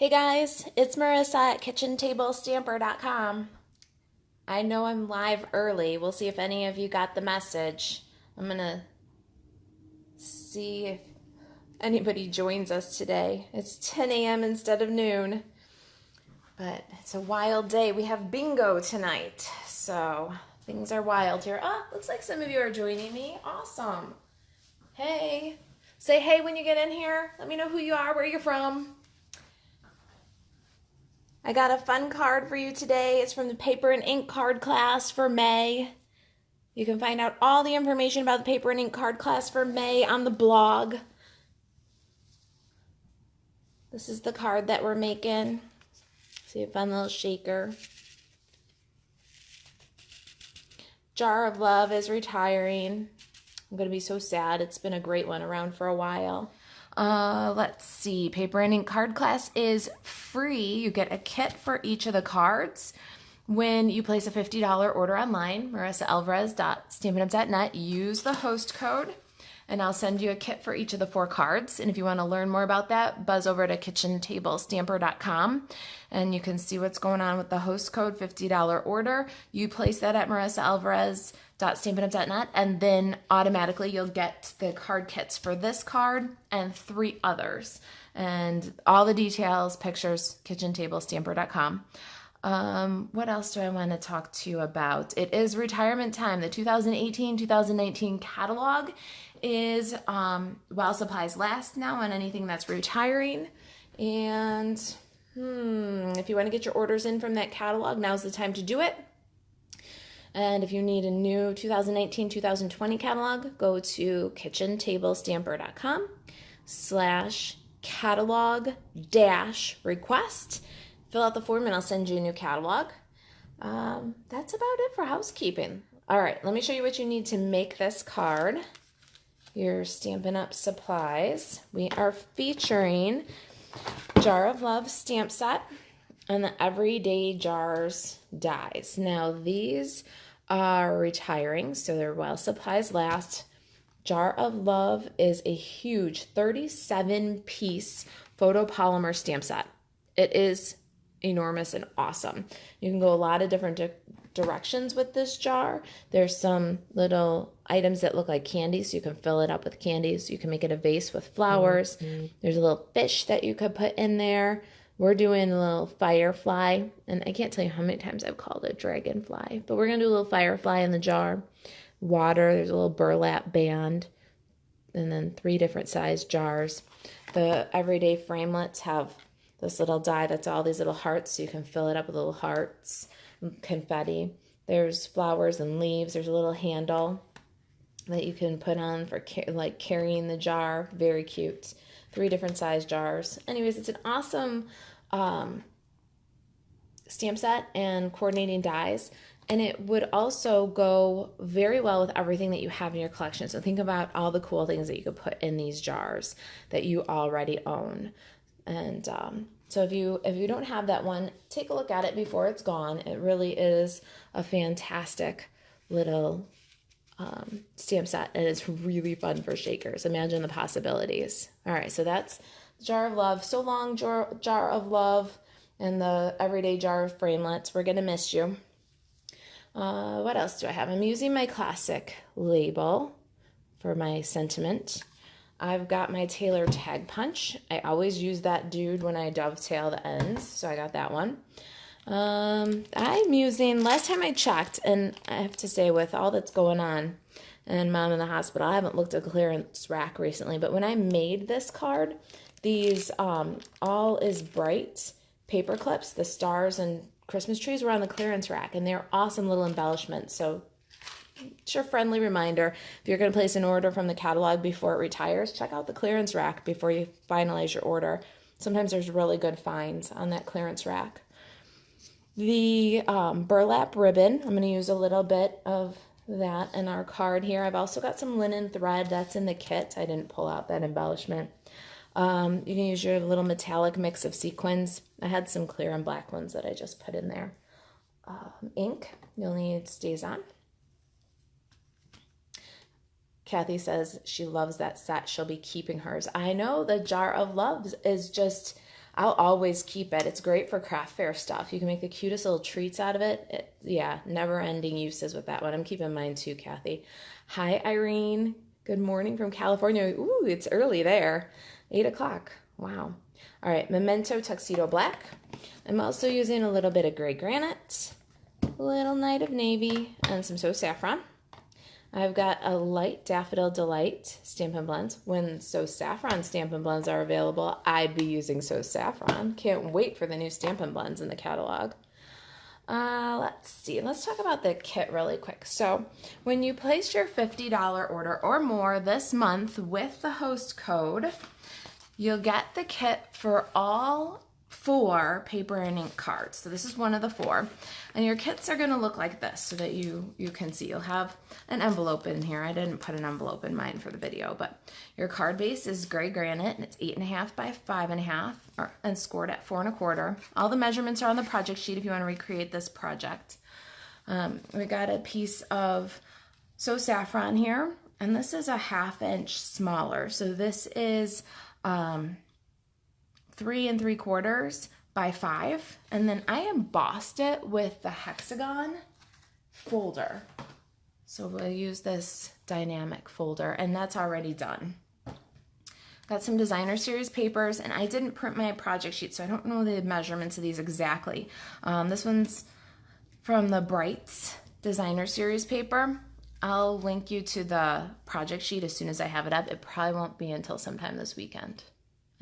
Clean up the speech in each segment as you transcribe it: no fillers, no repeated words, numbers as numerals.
Hey guys, it's Marisa at KitchenTableStamper.com. I know I'm live early. We'll see if any of you got the message. I'm going to see if anybody joins us today. It's 10 a.m. instead of noon, but it's a wild day. We have bingo tonight, so things are wild here. Looks like some of you are joining me. Awesome. Hey. Say hey when you get in here. Let me know who you are, where you're from. I got a fun card for you today. It's from the paper and ink card class for May. You can find out all the information about the paper and ink card class for May on the blog. This is the card that we're making. See a fun little shaker. Jar of Love is retiring. I'm going to be so sad. It's been a great one around for a while. Let's see. Paper and ink card class is free. You get a kit for each of the cards. When you place a $50 order online, MarisaAlvarez.stampin'up.net, use the host code, and I'll send you a kit for each of the 4 cards. And if you want to learn more about that, buzz over to KitchenTableStamper.com, and you can see what's going on with the host code, $50 order. You place that at MarisaAlvarez.stampin'up.net, and then automatically you'll get the card kits for this card and 3 others. And all the details, pictures, KitchenTableStamper.com. What else do I want to talk to you about? It is retirement time. The 2018-2019 catalog is while supplies last now on anything that's retiring. And if you want to get your orders in from that catalog, now's the time to do it. And if you need a new 2019-2020 catalog, go to KitchenTableStamper.com/catalog-request. Fill out the form and I'll send you a new catalog. That's about it for housekeeping. All right, let me show you what you need to make this card. Your Stampin' Up! Supplies. We are featuring Jar of Love stamp set and the Everyday Jars dies. Now these are retiring, so they're while supplies last. Jar of Love is a huge 37-piece photopolymer stamp set. It is enormous and awesome. You can go a lot of different directions with this jar. There's some little items that look like candy, so you can fill it up with candies. You can make it a vase with flowers. There's a little fish that you could put in there. We're doing a little firefly, and I can't tell you how many times I've called it dragonfly, but we're going to do a little firefly in the jar. Water, there's a little burlap band, and then 3 different size jars. The everyday framelits have this little die that's all these little hearts, so you can fill it up with little hearts, confetti. There's flowers and leaves. There's a little handle that you can put on for like carrying the jar. Very cute. 3 different size jars. Anyways, it's an awesome stamp set and coordinating dies. And it would also go very well with everything that you have in your collection. So think about all the cool things that you could put in these jars that you already own. And so if you don't have that one, take a look at it before it's gone. It really is a fantastic little stamp set, and it's really fun for shakers. Imagine the possibilities. All right, so that's Jar of Love. So long, Jar of Love, and the Everyday Jar of Framelits. We're going to miss you. What else do I have? I'm using my classic label for my sentiment. I've got my Tailor Tag Punch. I always use that dude when I dovetail the ends, so I got that one. I'm using, last time I checked, and I have to say with all that's going on and Mom in the hospital, I haven't looked at the clearance rack recently, but when I made this card, these All Is Bright paper clips, the stars and Christmas trees were on the clearance rack, and they're awesome little embellishments. So it's your friendly reminder. If you're going to place an order from the catalog before it retires, check out the clearance rack before you finalize your order. Sometimes there's really good finds on that clearance rack. The burlap ribbon, I'm going to use a little bit of that in our card here. I've also got some linen thread that's in the kit. I didn't pull out that embellishment. You can use your little metallic mix of sequins. I had some clear and black ones that I just put in there. Ink, you'll need StazOn. Kathy says she loves that set. She'll be keeping hers. I know the Jar of Love is just, I'll always keep it. It's great for craft fair stuff. You can make the cutest little treats out of it. Yeah, never ending uses with that one. I'm keeping mine too, Kathy. Hi, Irene. Good morning from California. Ooh, it's early there. 8 o'clock. Wow. All right, Memento Tuxedo Black. I'm also using a little bit of gray granite, a little Night of Navy, and some So Saffron. I've got a light Daffodil Delight Stampin' Blends. When So Saffron Stampin' Blends are available, I'd be using So Saffron. Can't wait for the new Stampin' Blends in the catalog. Let's see. Let's talk about the kit really quick. So when you place your $50 order or more this month with the host code, you'll get the kit for all 4 paper and ink cards. So this is one of the 4. And your kits are going to look like this so that you can see. You'll have an envelope in here. I didn't put an envelope in mine for the video, but your card base is gray granite and it's 8.5 by 5.5 and scored at 4 1/4. All the measurements are on the project sheet if you want to recreate this project. We got a piece of So Saffron here, and this is a 1/2 inch smaller. So this is 3 3/4 by 5, and then I embossed it with the hexagon folder. So we'll use this dynamic folder, and that's already done. Got some designer series papers, and I didn't print my project sheet, so I don't know the measurements of these exactly. This one's from the Brights designer series paper. I'll link you to the project sheet as soon as I have it up. It probably won't be until sometime this weekend.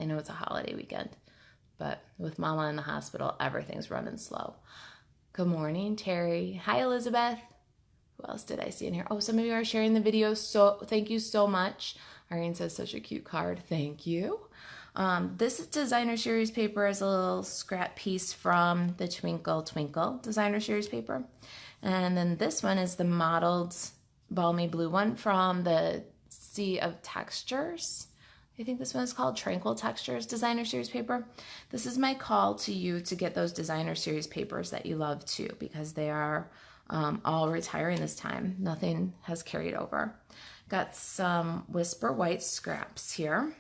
I know it's a holiday weekend, but with Mama in the hospital, everything's running slow. Good morning, Terry. Hi, Elizabeth. Who else did I see in here? Oh, some of you are sharing the video, so thank you so much. Irene says, such a cute card. Thank you. This designer series paper is a little scrap piece from the Twinkle Twinkle designer series paper. And then this one is the modeled balmy blue one from the Sea of Textures. I think this one is called Tranquil Textures designer series paper. This is my call to you to get those designer series papers that you love too, because they are all retiring this time. Nothing has carried over. Got some Whisper White scraps here.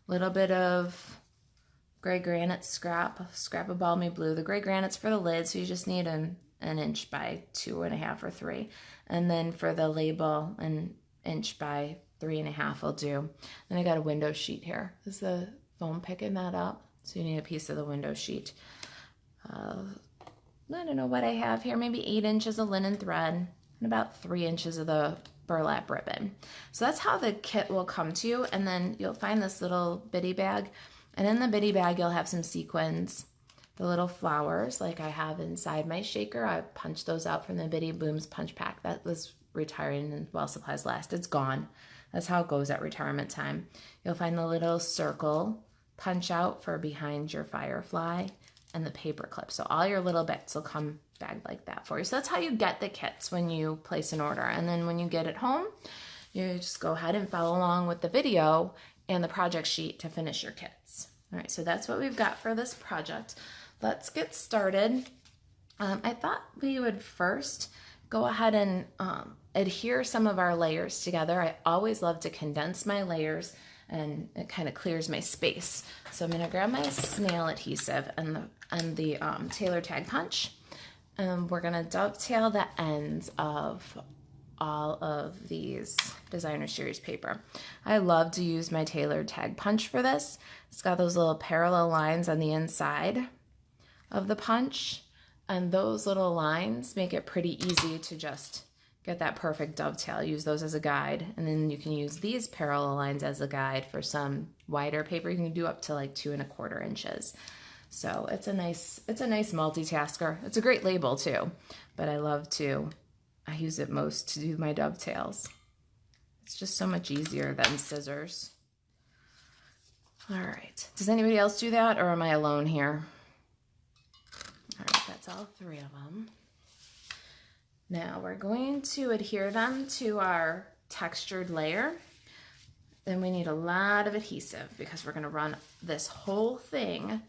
Little bit of gray granite scrap of balmy blue. The gray granite's for the lid, so you just need an inch by 2.5 or 3. And then for the label, an inch by 3.5 will do. Then I got a window sheet here. Is the foam picking that up? So you need a piece of the window sheet. I don't know what I have here. Maybe 8 inches of linen thread and about 3 inches of the burlap ribbon. So that's how the kit will come to you. And then you'll find this little bitty bag. And in the bitty bag, you'll have some sequins, the little flowers like I have inside my shaker. I punched those out from the Bitty Booms punch pack. That was retiring and while supplies last. It's gone. That's how it goes at retirement time. You'll find the little circle punch out for behind your firefly and the paper clip. So all your little bits will come bagged like that for you. So that's how you get the kits when you place an order. And then when you get it home, you just go ahead and follow along with the video and the project sheet to finish your kits. All right, so that's what we've got for this project. Let's get started. I thought we would first go ahead and adhere some of our layers together. I always love to condense my layers and it kind of clears my space. So I'm gonna grab my snail adhesive and the tailor tag punch. And we're gonna dovetail the ends of all of these designer series paper. I love to use my tailor tag punch for this. It's got those little parallel lines on the inside of the punch, and those little lines make it pretty easy to just get that perfect dovetail. Use those as a guide, and then you can use these parallel lines as a guide for some wider paper. You can do up to like 2 1/4 inches. So it's a nice multitasker. It's a great label too, but I use it most to do my dovetails. It's just so much easier than scissors. All right, does anybody else do that, or am I alone here? All right, that's all 3 of them. Now we're going to adhere them to our textured layer. Then we need a lot of adhesive because we're gonna run this whole thing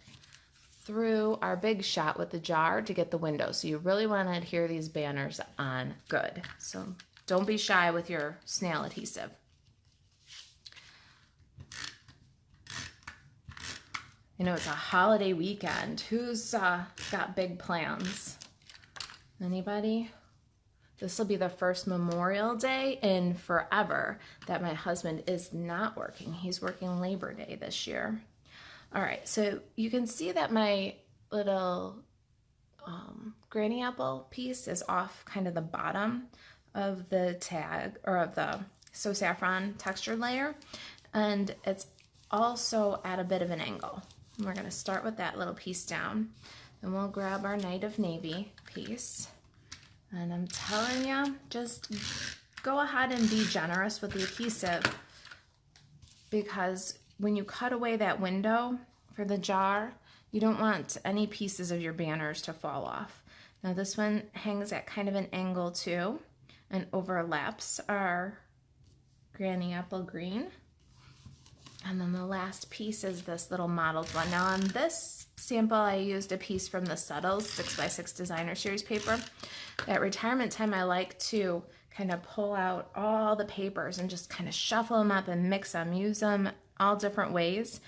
through our big shot with the jar to get the window. So you really wanna adhere these banners on good. So don't be shy with your snail adhesive. I know it's a holiday weekend. Who's got big plans? Anybody? This will be the first Memorial Day in forever that my husband is not working. He's working Labor Day this year. All right, so you can see that my little granny apple piece is off kind of the bottom of the tag, or of the So Saffron textured layer, and it's also at a bit of an angle. And we're going to start with that little piece down, and we'll grab our Night of Navy piece. And I'm telling you, just go ahead and be generous with the adhesive, because when you cut away that window for the jar, you don't want any pieces of your banners to fall off. Now this one hangs at kind of an angle too, and overlaps our Granny Apple Green. And then the last piece is this little modeled one. Now on this sample, I used a piece from the Subtles 6x6 Designer Series paper. At retirement time, I like to kind of pull out all the papers and just kind of shuffle them up and mix them, use them all different ways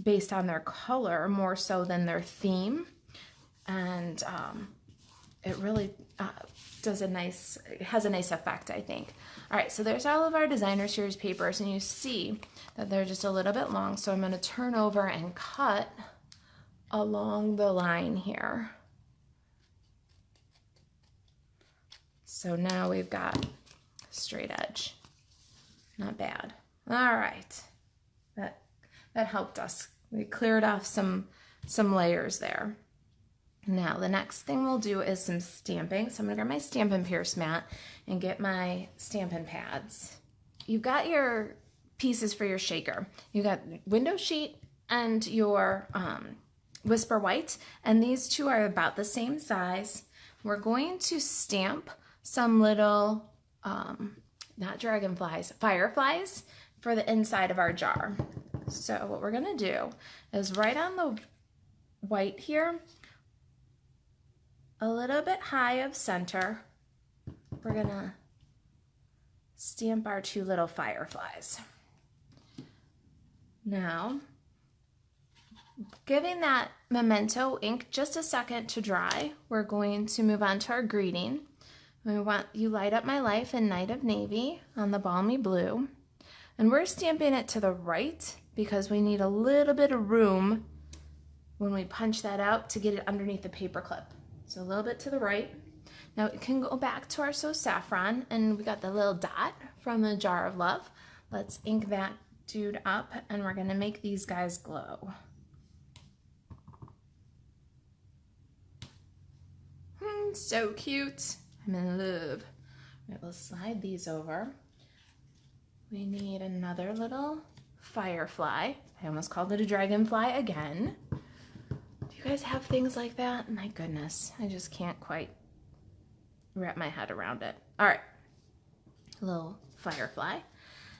based on their color more so than their theme. And it really has a nice effect, I think. All right, so there's all of our Designer Series papers, and you see that they're just a little bit long, so I'm going to turn over and cut along the line here. So now we've got straight edge. Not bad. All right, that helped us. We cleared off some layers there. Now the next thing we'll do is some stamping. So I'm gonna grab my Stampin' Pierce mat and get my Stampin' pads. You've got your pieces for your shaker. You got window sheet and your Whisper White, and these two are about the same size. We're going to stamp some little, not dragonflies, fireflies for the inside of our jar. So what we're gonna do is right on the white here, a little bit high of center, we're gonna stamp our two little fireflies. Now, giving that memento ink just a second to dry, we're going to move on to our greeting. We want You Light Up My Life in Night of Navy on the balmy blue. And we're stamping it to the right because we need a little bit of room when we punch that out to get it underneath the paper clip. So a little bit to the right. Now it can go back to our So Saffron, and we got the little dot from the Jar of Love. Let's ink that dude up, and we're gonna make these guys glow. So cute. I'm in love. Right, we'll slide these over. We need another little firefly. I almost called it a dragonfly again. Do you guys have things like that? My goodness, I just can't quite wrap my head around it. All right, a little firefly.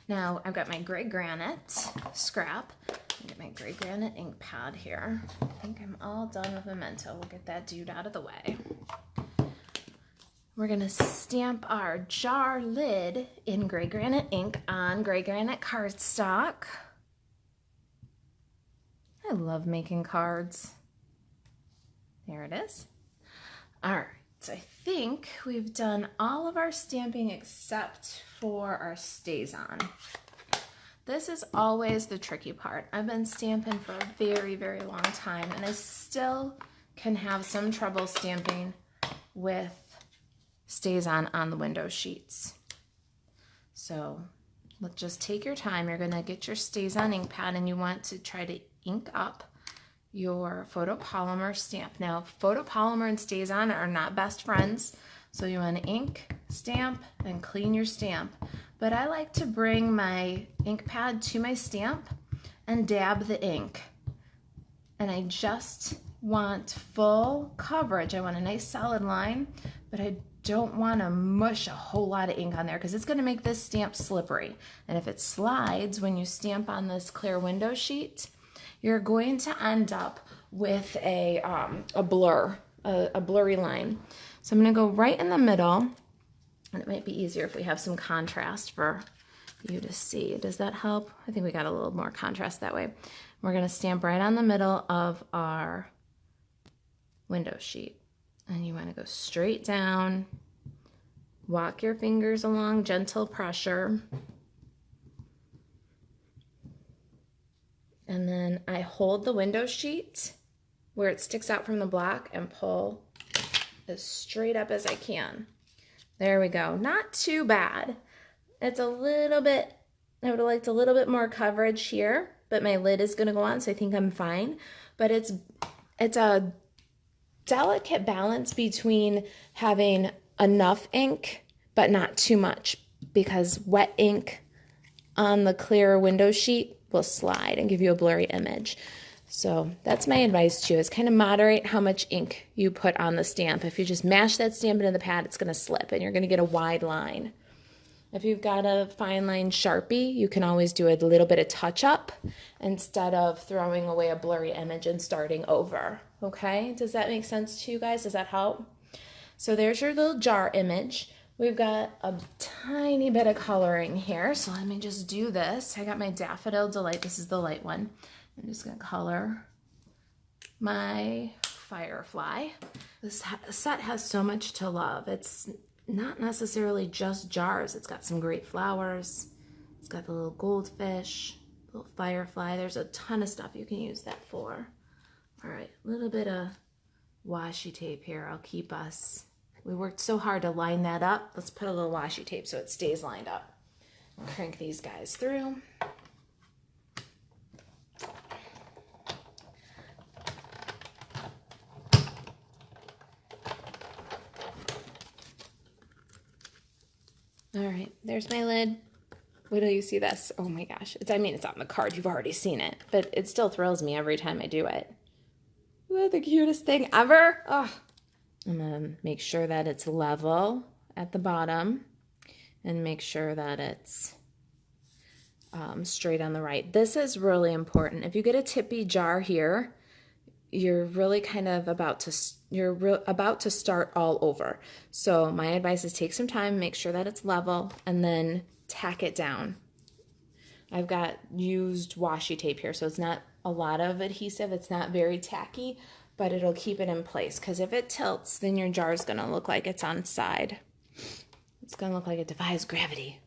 Now I've got my gray granite scrap. I'll get my gray granite ink pad here. I think I'm all done with memento. We'll get that dude out of the way. We're gonna stamp our jar lid in gray granite ink on gray granite cardstock. I love making cards. There it is. All right, so I think we've done all of our stamping except for our StazOn. This is always the tricky part. I've been stamping for a very, very long time, and I still can have some trouble stamping with StazOn on the window sheets. So let's just take your time. You're gonna get your StazOn ink pad, and you want to try to ink up your photopolymer stamp. Now, photopolymer and StazOn are not best friends, so you want to ink, stamp, and clean your stamp. But I like to bring my ink pad to my stamp and dab the ink. And I just want full coverage. I want a nice solid line, but I don't want to mush a whole lot of ink on there because it's going to make this stamp slippery. And if it slides when you stamp on this clear window sheet, you're going to end up with a blurry line. So I'm going to go right in the middle, and it might be easier if we have some contrast for you to see. Does that help? I think we got a little more contrast that way. We're going to stamp right on the middle of our window sheet. And you want to go straight down, walk your fingers along, gentle pressure. And then I hold the window sheet where it sticks out from the block and pull as straight up as I can. There we go. Not too bad. It's a little bit, I would have liked a little bit more coverage here, but my lid is going to go on, so I think I'm fine. But it's a delicate balance between having enough ink but not too much, because wet ink on the clear window sheet will slide and give you a blurry image. So that's my advice to you, is kind of moderate how much ink you put on the stamp. If you just mash that stamp into the pad, it's going to slip and you're going to get a wide line. If you've got a fine line Sharpie, you can always do a little bit of touch up instead of throwing away a blurry image and starting over. Okay, does that make sense to you guys? Does that help? So there's your little jar image. We've got a tiny bit of coloring here, so let me just do this. I got my Daffodil Delight. This is the light one. I'm just going to color my firefly. This set has so much to love. It's not necessarily just jars. It's got some great flowers. It's got the little goldfish, little firefly. There's a ton of stuff you can use that for. All right, a little bit of washi tape here. I'll keep us. We worked so hard to line that up. Let's put a little washi tape so it stays lined up. Crank these guys through. All right, there's my lid. Wait till you see this. Oh my gosh. It's on the card. You've already seen it, but it still thrills me every time I do it. Ooh, the cutest thing ever. Oh, I'm gonna make sure that it's level at the bottom and make sure that it's straight on the right. This is really important. If you get a tippy jar here, you're really kind of about to start all over. So my advice is take some time, make sure that it's level, and then tack it down. I've got used washi tape here, so it's not a lot of adhesive. It's not very tacky, but it'll keep it in place, because if it tilts, then your jar is going to look like it's on its side. It's going to look like it defies gravity.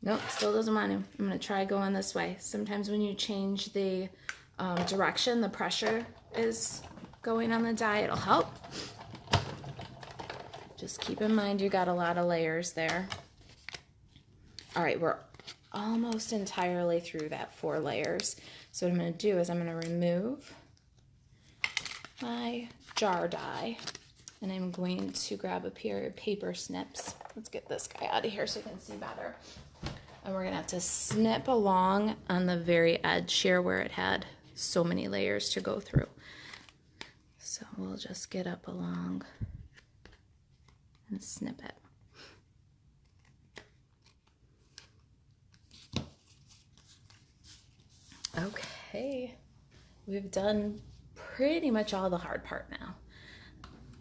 Nope, still doesn't want to. I'm going to try going this way. Sometimes when you change the direction, the pressure is going on the die. It'll help. Just keep in mind you got a lot of layers there. All right, we're almost entirely through that 4 layers. So what I'm going to do is I'm going to remove my jar die, and I'm going to grab a pair of paper snips. Let's get this guy out of here so you can see better. And we're going to have to snip along on the very edge here where it had so many layers to go through. So we'll just get up along and snip it. Okay, we've done pretty much all the hard part now.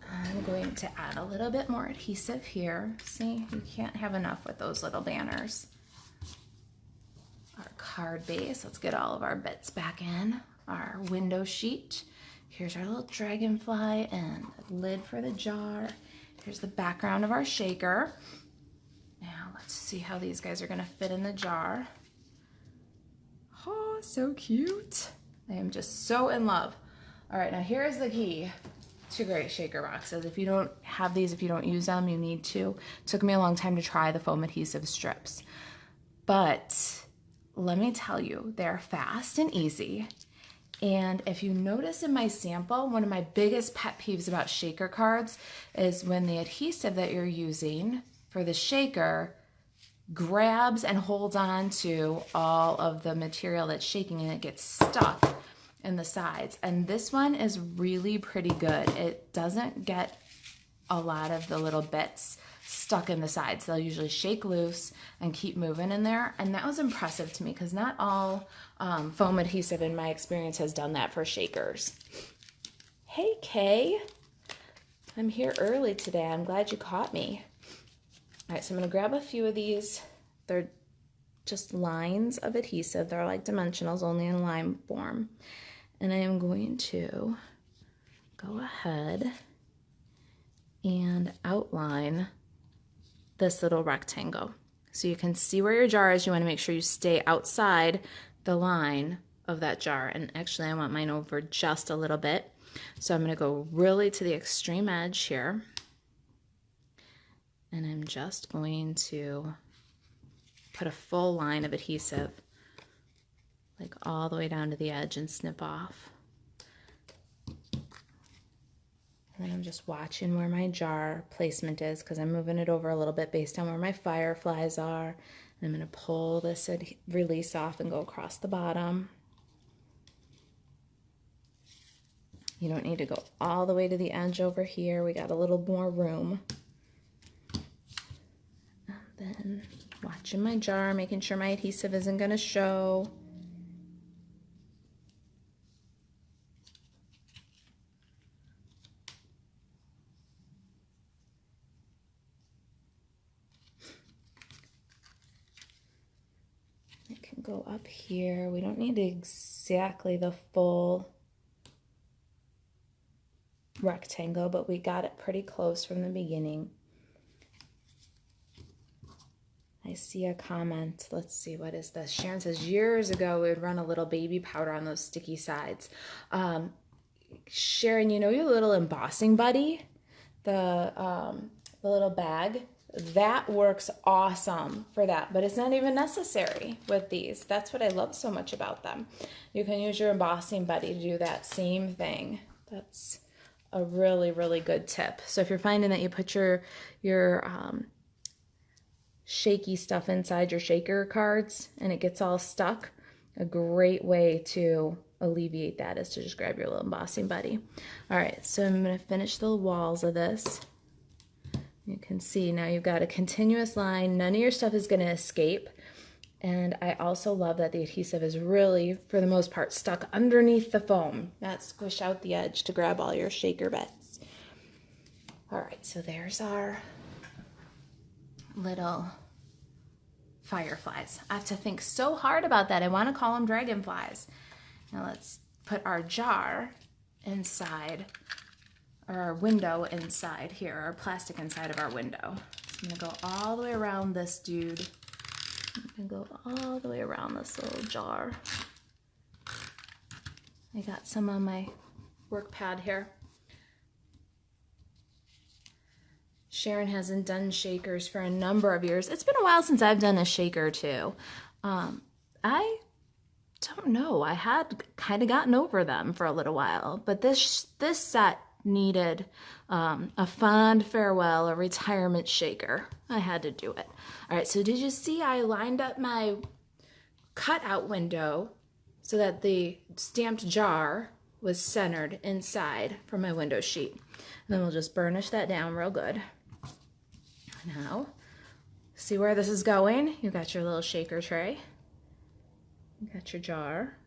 I'm going to add a little bit more adhesive here. See, you can't have enough with those little banners. Our card base, let's get all of our bits back in. Our window sheet. Here's our little dragonfly and a lid for the jar. Here's the background of our shaker. Now let's see how these guys are going to fit in the jar. Oh, so cute. I am just so in love. All right, now here's the key to great shaker boxes. If you don't have these, if you don't use them, you need to. It took me a long time to try the foam adhesive strips. But let me tell you, they're fast and easy. And if you notice in my sample, one of my biggest pet peeves about shaker cards is when the adhesive that you're using for the shaker grabs and holds on to all of the material that's shaking, and it gets stuck in the sides. And this one is really pretty good. It doesn't get a lot of the little bits stuck in the sides. They'll usually shake loose and keep moving in there. And that was impressive to me, because not all foam adhesive in my experience has done that for shakers. Hey Kay, I'm here early today. I'm glad you caught me. All right, so I'm gonna grab a few of these. They're just lines of adhesive. They're like dimensionals, only in line form. And I am going to go ahead and outline this little rectangle. So you can see where your jar is. You want to make sure you stay outside the line of that jar. And actually I want mine over just a little bit. So I'm going to go really to the extreme edge here. And I'm just going to put a full line of adhesive like all the way down to the edge and snip off. And then I'm just watching where my jar placement is because I'm moving it over a little bit based on where my fireflies are. And I'm going to pull this release off and go across the bottom. You don't need to go all the way to the edge over here. We got a little more room. And then watching my jar, making sure my adhesive isn't going to show. It can go up here. We don't need exactly the full rectangle, but we got it pretty close from the beginning. I see a comment. Let's see, what is this? Sharon says, years ago we would run a little baby powder on those sticky sides. Sharon, you know your little embossing buddy? The little bag? That works awesome for that, but it's not even necessary with these. That's what I love so much about them. You can use your embossing buddy to do that same thing. That's a really, really good tip. So if you're finding that you put your shaky stuff inside your shaker cards and it gets all stuck, a great way to alleviate that is to just grab your little embossing buddy. All right, so I'm going to finish the walls of this. You can see now you've got a continuous line. None of your stuff is going to escape. And I also love that the adhesive is really, for the most part, stuck underneath the foam, not squish out the edge to grab all your shaker bits. All right, so there's our little fireflies. I have to think so hard about that. I want to call them dragonflies. Now let's put our jar inside, or our window inside here, our plastic inside of our window. So I'm going to go all the way around this dude. And go all the way around this little jar. I got some on my work pad here. Sharon hasn't done shakers for a number of years. It's been a while since I've done a shaker too. I don't know. I had kind of gotten over them for a little while, but this set needed a fond farewell, a retirement shaker. I had to do it. All right, so did you see I lined up my cutout window so that the stamped jar was centered inside from my window sheet? And then we'll just burnish that down real good. Now, see where this is going? You got your little shaker tray. You got your jar.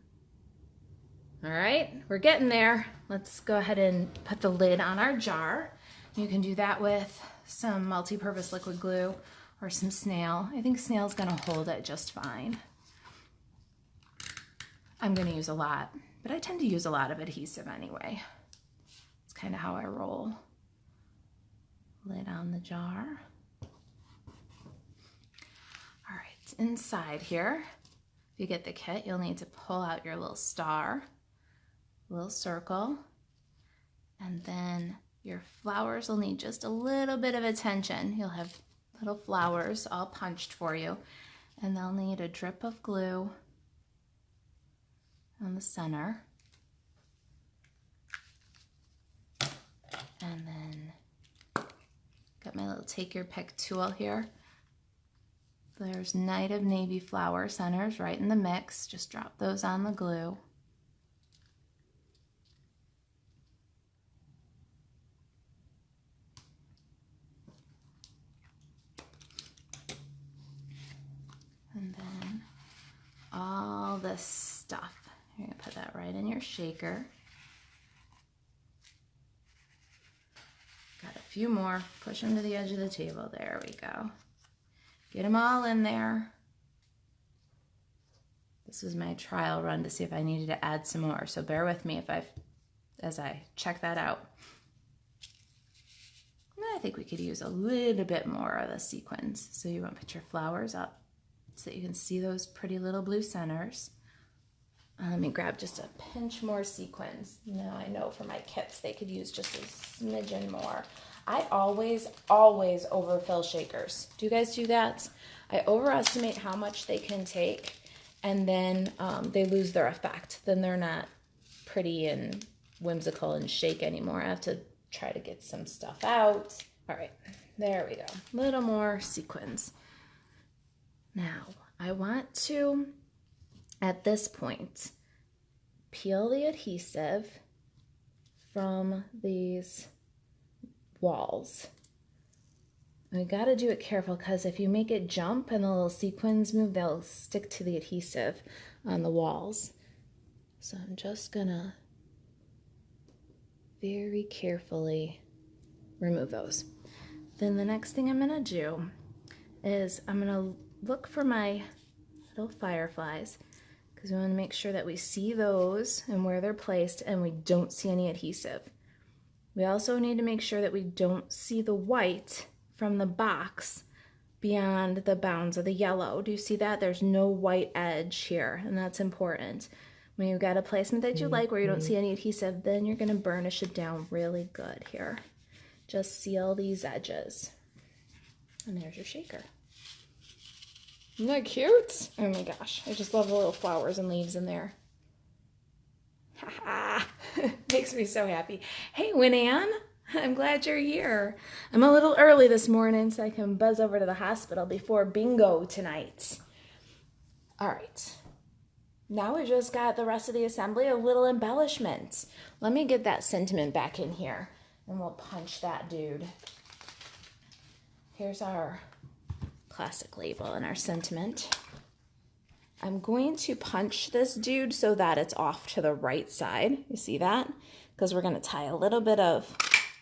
All right, we're getting there. Let's go ahead and put the lid on our jar. You can do that with some multi-purpose liquid glue or some snail. I think snail's gonna hold it just fine. I'm gonna use a lot, but I tend to use a lot of adhesive anyway. It's kind of how I roll. Lid on the jar. All right, inside here, if you get the kit, you'll need to pull out your little star, little circle, and then your flowers will need just a little bit of attention. You'll have little flowers all punched for you, and they'll need a drip of glue on the center. And then got my little take your pick tool here. There's Night of Navy flower centers right in the mix. Just drop those on the glue. And then all this stuff. You're gonna put that right in your shaker. Got a few more. Push them to the edge of the table. There we go. Get them all in there. This was my trial run to see if I needed to add some more. So bear with me as I check that out. I think we could use a little bit more of the sequins. So you want to put your flowers up so that you can see those pretty little blue centers. Let me grab just a pinch more sequins. Now I know for my kits they could use just a smidgen more. I always overfill shakers. Do you guys do that? I overestimate how much they can take, and then they lose their effect. Then they're not pretty and whimsical and shake anymore. I have to try to get some stuff out. All right, there we go. A little more sequins. Now, I want to, at this point, peel the adhesive from these walls. And we got to do it careful because if you make it jump and the little sequins move, they'll stick to the adhesive on the walls. So I'm just gonna very carefully remove those. Then the next thing I'm gonna do is I'm gonna look for my little fireflies because we want to make sure that we see those and where they're placed and we don't see any adhesive. We also need to make sure that we don't see the white from the box beyond the bounds of the yellow. Do you see that? There's no white edge here, and that's important. When you've got a placement that you like where you don't see any adhesive, then you're going to burnish it down really good here. Just seal these edges. And there's your shaker. Isn't that cute? Oh my gosh, I just love the little flowers and leaves in there. Ha makes me so happy. Hey, Winann, I'm glad you're here. I'm a little early this morning so I can buzz over to the hospital before bingo tonight. All right. Now we just got the rest of the assembly, a little embellishment. Let me get that sentiment back in here and we'll punch that dude. Here's our classic label and our sentiment. I'm going to punch this dude so that it's off to the right side. You see that? Because we're going to tie a little bit of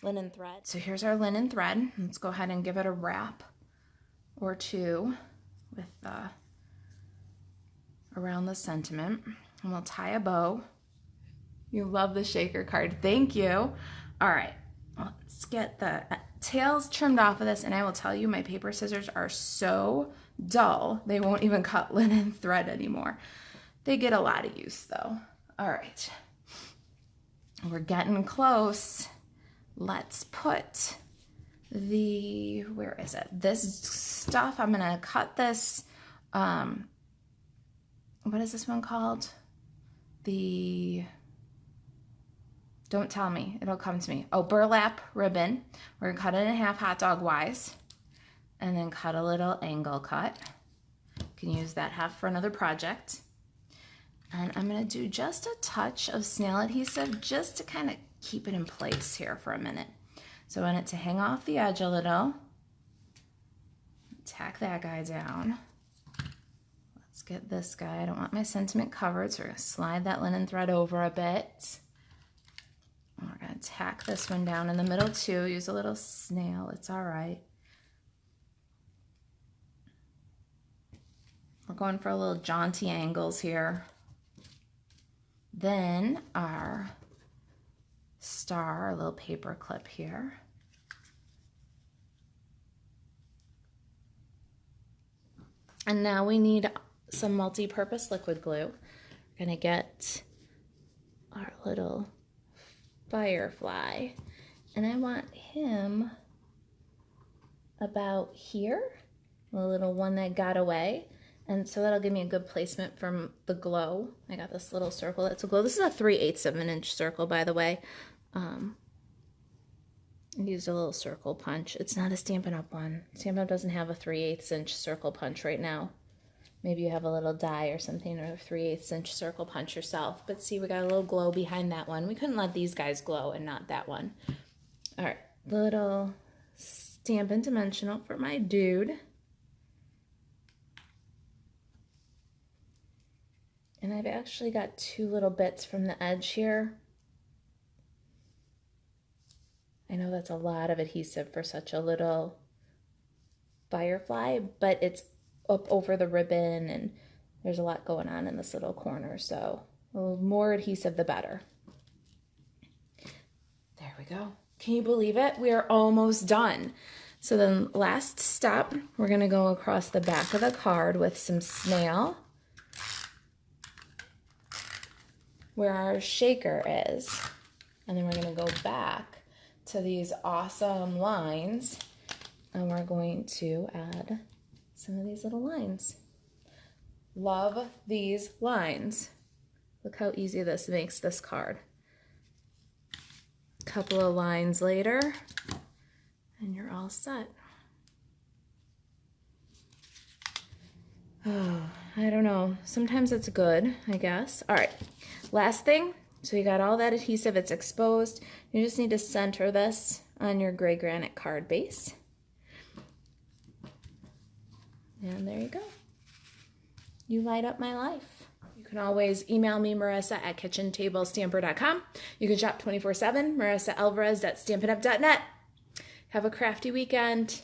linen thread. So here's our linen thread. Let's go ahead and give it a wrap or two with around the sentiment. And we'll tie a bow. You love the shaker card. Thank you. All right. Let's get the tails trimmed off of this, and I will tell you my paper scissors are so dull they won't even cut linen thread anymore. They get a lot of use though. All right, we're getting close. Let's put the, where is it? This stuff, I'm gonna cut this, what is this one called? Don't tell me, it'll come to me. Oh, burlap ribbon. We're gonna cut it in half hot dog wise and then cut a little angle cut. You can use that half for another project. And I'm gonna do just a touch of snail adhesive just to kind of keep it in place here for a minute. So I want it to hang off the edge a little. Tack that guy down. Let's get this guy. I don't want my sentiment covered, so we're gonna slide that linen thread over a bit. We're going to tack this one down in the middle too. Use a little snail. It's all right. We're going for a little jaunty angles here. Then our star, our little paper clip here. And now we need some multi-purpose liquid glue. We're going to get our little firefly, and I want him about here, the little one that got away, and so that'll give me a good placement from the glow. I got this little circle that's a glow. This is a 3/8 of an inch circle, by the way. I used a little circle punch. It's not a Stampin' Up one. Stampin' Up doesn't have a 3/8 inch circle punch right now. Maybe you have a little die or something, or a 3/8 inch circle punch yourself. But see, we got a little glow behind that one. We couldn't let these guys glow and not that one. All right, little Stampin' dimensional for my dude. And I've actually got two little bits from the edge here. I know that's a lot of adhesive for such a little firefly, but it's up over the ribbon and there's a lot going on in this little corner, so the more adhesive, the better. There we go. Can you believe it? We are almost done. So then last step, we're gonna go across the back of the card with some snail where our shaker is. And then we're gonna go back to these awesome lines and we're going to add some of these little lines. Love these lines. Look how easy this makes this card. Couple of lines later, and you're all set. Oh, I don't know. Sometimes it's good, I guess. All right, last thing. So you got all that adhesive, it's exposed. You just need to center this on your gray granite card base. And there you go. You light up my life. You can always email me, Marisa, at kitchentablestamper.com. You can shop 24/7, Marisa Alvarez at stampinup.net. Have a crafty weekend.